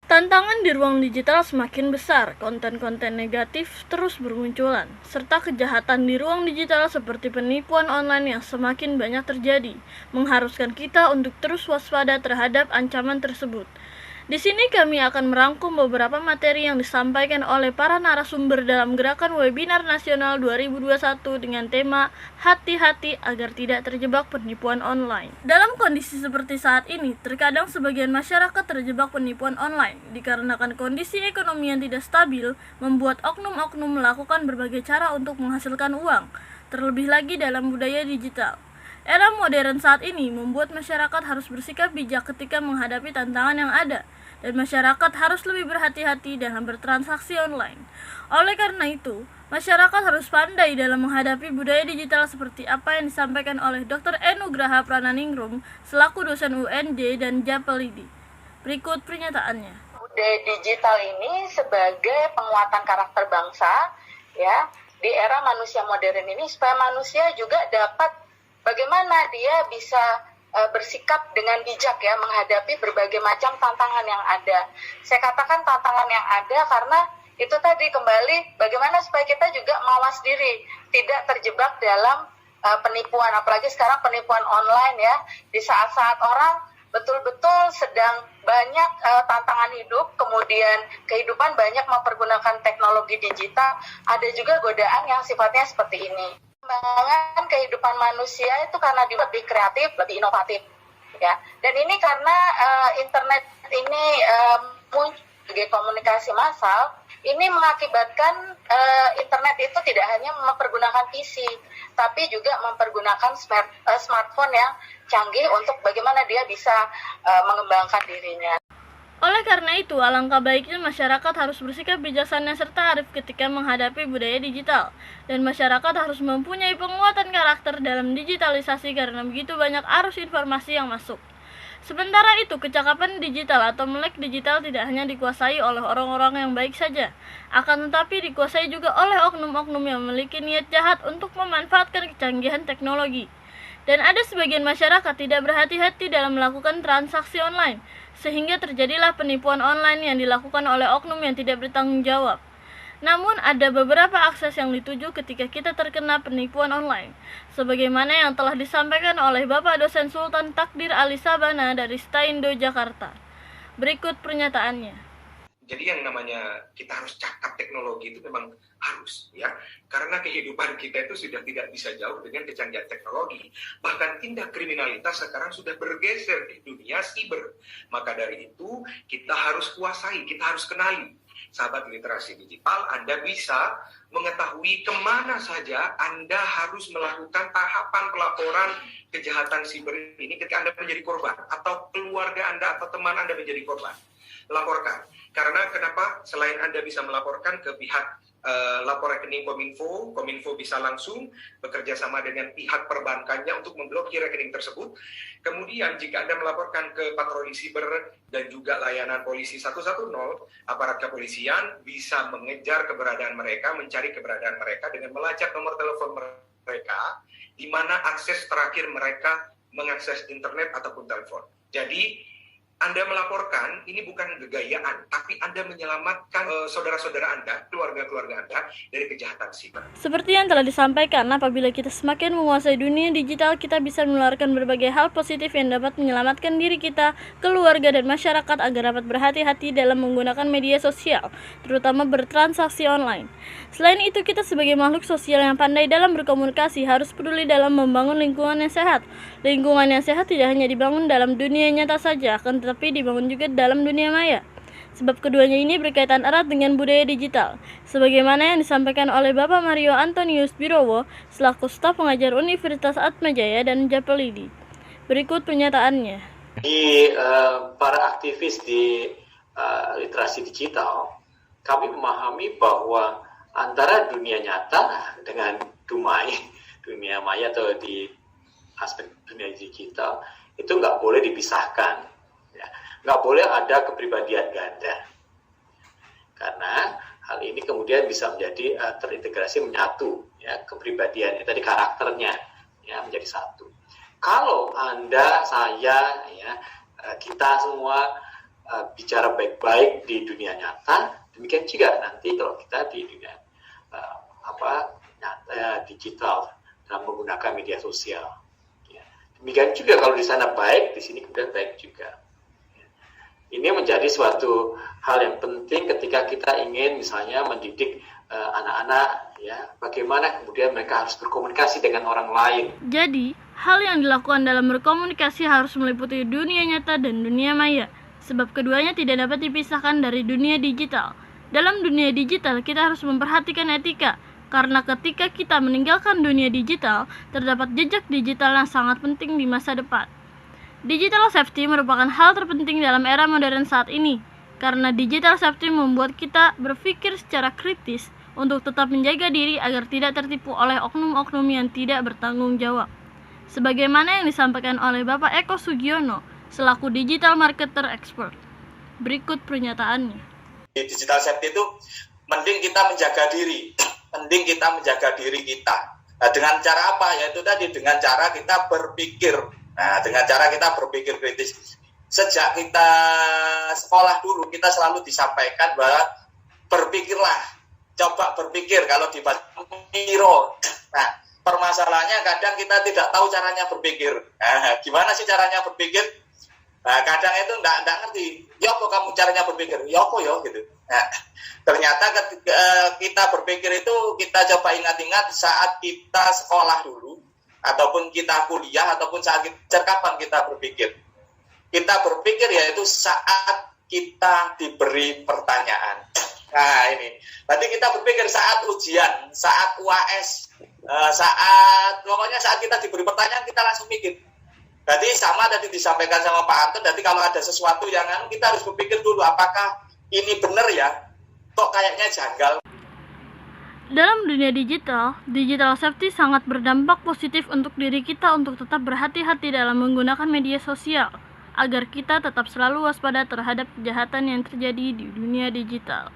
Tantangan di ruang digital semakin besar, konten-konten negatif terus bermunculan, serta kejahatan di ruang digital seperti penipuan online yang semakin banyak terjadi, mengharuskan kita untuk terus waspada terhadap ancaman tersebut. Di sini kami akan merangkum beberapa materi yang disampaikan oleh para narasumber dalam gerakan webinar nasional 2021 dengan tema Hati-hati agar tidak terjebak penipuan online. Dalam kondisi seperti saat ini, terkadang sebagian masyarakat terjebak penipuan online dikarenakan kondisi ekonomi yang tidak stabil membuat oknum-oknum melakukan berbagai cara untuk menghasilkan uang, terlebih lagi dalam budaya digital. Era modern saat ini membuat masyarakat harus bersikap bijak ketika menghadapi tantangan yang ada, dan masyarakat harus lebih berhati-hati dalam bertransaksi online. Oleh karena itu, masyarakat harus pandai dalam menghadapi budaya digital seperti apa yang disampaikan oleh Dr. Enugraha Prananingrum selaku dosen UNJ dan Japelidi. Berikut pernyataannya. Budaya digital ini sebagai penguatan karakter bangsa, ya, di era manusia modern ini supaya manusia juga dapat bagaimana dia bisa bersikap dengan bijak ya menghadapi berbagai macam tantangan yang ada. Saya katakan tantangan yang ada karena itu tadi kembali bagaimana supaya kita juga mawas diri, tidak terjebak dalam penipuan, apalagi sekarang penipuan online ya, di saat-saat orang betul-betul sedang banyak tantangan hidup, kemudian kehidupan banyak mempergunakan teknologi digital, ada juga godaan yang sifatnya seperti ini. Pengembangan kehidupan manusia itu karena dia lebih kreatif, lebih inovatif, ya. Dan ini karena internet ini muncul sebagai komunikasi massal, ini mengakibatkan internet itu tidak hanya mempergunakan PC, tapi juga mempergunakan smartphone yang canggih untuk bagaimana dia bisa mengembangkan dirinya. Oleh karena itu, alangkah baiknya masyarakat harus bersikap bijaksana serta arif ketika menghadapi budaya digital. Dan masyarakat harus mempunyai penguatan karakter dalam digitalisasi karena begitu banyak arus informasi yang masuk. Sementara itu, kecakapan digital atau melek digital tidak hanya dikuasai oleh orang-orang yang baik saja, akan tetapi dikuasai juga oleh oknum-oknum yang memiliki niat jahat untuk memanfaatkan kecanggihan teknologi. Dan ada sebagian masyarakat tidak berhati-hati dalam melakukan transaksi online, sehingga terjadilah penipuan online yang dilakukan oleh oknum yang tidak bertanggung jawab. Namun ada beberapa akses yang dituju ketika kita terkena penipuan online, sebagaimana yang telah disampaikan oleh Bapak Dosen Sultan Takdir Ali Sabana dari Staindo, Jakarta. Berikut pernyataannya. Jadi yang namanya kita harus cakap teknologi itu memang harus ya, karena kehidupan kita itu sudah tidak bisa jauh dengan kecanggihan teknologi. Bahkan tindak kriminalitas sekarang sudah bergeser di dunia siber. Maka dari itu kita harus kuasai, kita harus kenali. Sahabat literasi digital, Anda bisa mengetahui kemana saja Anda harus melakukan tahapan pelaporan kejahatan siber ini ketika Anda menjadi korban, atau keluarga Anda atau teman Anda menjadi korban. Laporkan. Karena kenapa? Selain Anda bisa melaporkan ke pihak lapor rekening Kominfo bisa langsung bekerja sama dengan pihak perbankannya untuk memblokir rekening tersebut. Kemudian jika Anda melaporkan ke patroli siber dan juga layanan polisi 110, aparat kepolisian bisa mengejar keberadaan mereka, mencari keberadaan mereka dengan melacak nomor telepon mereka, di mana akses terakhir mereka mengakses internet ataupun telepon. Jadi Anda melaporkan, ini bukan kegayaan, tapi Anda menyelamatkan saudara-saudara Anda, keluarga-keluarga Anda dari kejahatan siber. Seperti yang telah disampaikan, apabila kita semakin menguasai dunia digital, kita bisa menularkan berbagai hal positif yang dapat menyelamatkan diri kita, keluarga, dan masyarakat agar dapat berhati-hati dalam menggunakan media sosial, terutama bertransaksi online. Selain itu, kita sebagai makhluk sosial yang pandai dalam berkomunikasi harus peduli dalam membangun lingkungan yang sehat. Lingkungan yang sehat tidak hanya dibangun dalam dunia nyata saja, akan tetapi dibangun juga dalam dunia maya. Sebab keduanya ini berkaitan erat dengan budaya digital, sebagaimana yang disampaikan oleh Bapak Mario Antonius Birowo selaku staf pengajar Universitas Atmajaya dan Japelidi. Berikut pernyataannya. Para aktivis di literasi digital, kami memahami bahwa antara dunia nyata dengan dunia maya atau di aspek dunia digital itu nggak boleh dipisahkan. Nggak boleh ada kepribadian ganda, karena hal ini kemudian bisa menjadi terintegrasi menyatu, ya, kepribadiannya tadi karakternya ya menjadi satu. Kalau Anda, saya, ya, kita semua bicara baik-baik di dunia nyata, demikian juga nanti kalau kita di dunia digital dalam menggunakan media sosial. Ya. Demikian juga kalau di sana baik, di sini kemudian baik juga. Ya. Ini menjadi suatu hal yang penting ketika kita ingin misalnya mendidik anak-anak, ya, bagaimana kemudian mereka harus berkomunikasi dengan orang lain. Jadi, hal yang dilakukan dalam berkomunikasi harus meliputi dunia nyata dan dunia maya, sebab keduanya tidak dapat dipisahkan dari dunia digital. Dalam dunia digital, kita harus memperhatikan etika, karena ketika kita meninggalkan dunia digital, terdapat jejak digital yang sangat penting di masa depan. Digital safety merupakan hal terpenting dalam era modern saat ini, karena digital safety membuat kita berpikir secara kritis untuk tetap menjaga diri agar tidak tertipu oleh oknum-oknum yang tidak bertanggung jawab. Sebagaimana yang disampaikan oleh Bapak Eko Sugiono, selaku digital marketer expert. Berikut pernyataannya. Di digital safety itu mending kita menjaga diri. Penting kita menjaga diri kita. Nah, dengan cara apa? Yaitu tadi dengan cara kita berpikir. Nah, dengan cara kita berpikir kritis. Sejak kita sekolah dulu, kita selalu disampaikan bahwa berpikirlah. Coba berpikir kalau dibaca Miro. Nah, permasalahannya kadang kita tidak tahu caranya berpikir. Nah, gimana sih caranya berpikir? Nah, kadang itu enggak ngerti. Ya kok kamu caranya berpikir? Ya kok ya gitu. Nah, ternyata ketika kita berpikir itu kita coba ingat-ingat saat kita sekolah dulu ataupun kita kuliah ataupun saat kita kapan kita berpikir. Kita berpikir yaitu saat kita diberi pertanyaan. Nah, ini. Berarti kita berpikir saat ujian, saat UAS, pokoknya saat kita diberi pertanyaan kita langsung mikir. Berarti sama tadi disampaikan sama Pak Anton, berarti kalau ada sesuatu yang kita harus berpikir dulu apakah ini benar ya, kok kayaknya janggal. Dalam dunia digital, digital safety sangat berdampak positif untuk diri kita untuk tetap berhati-hati dalam menggunakan media sosial, agar kita tetap selalu waspada terhadap kejahatan yang terjadi di dunia digital.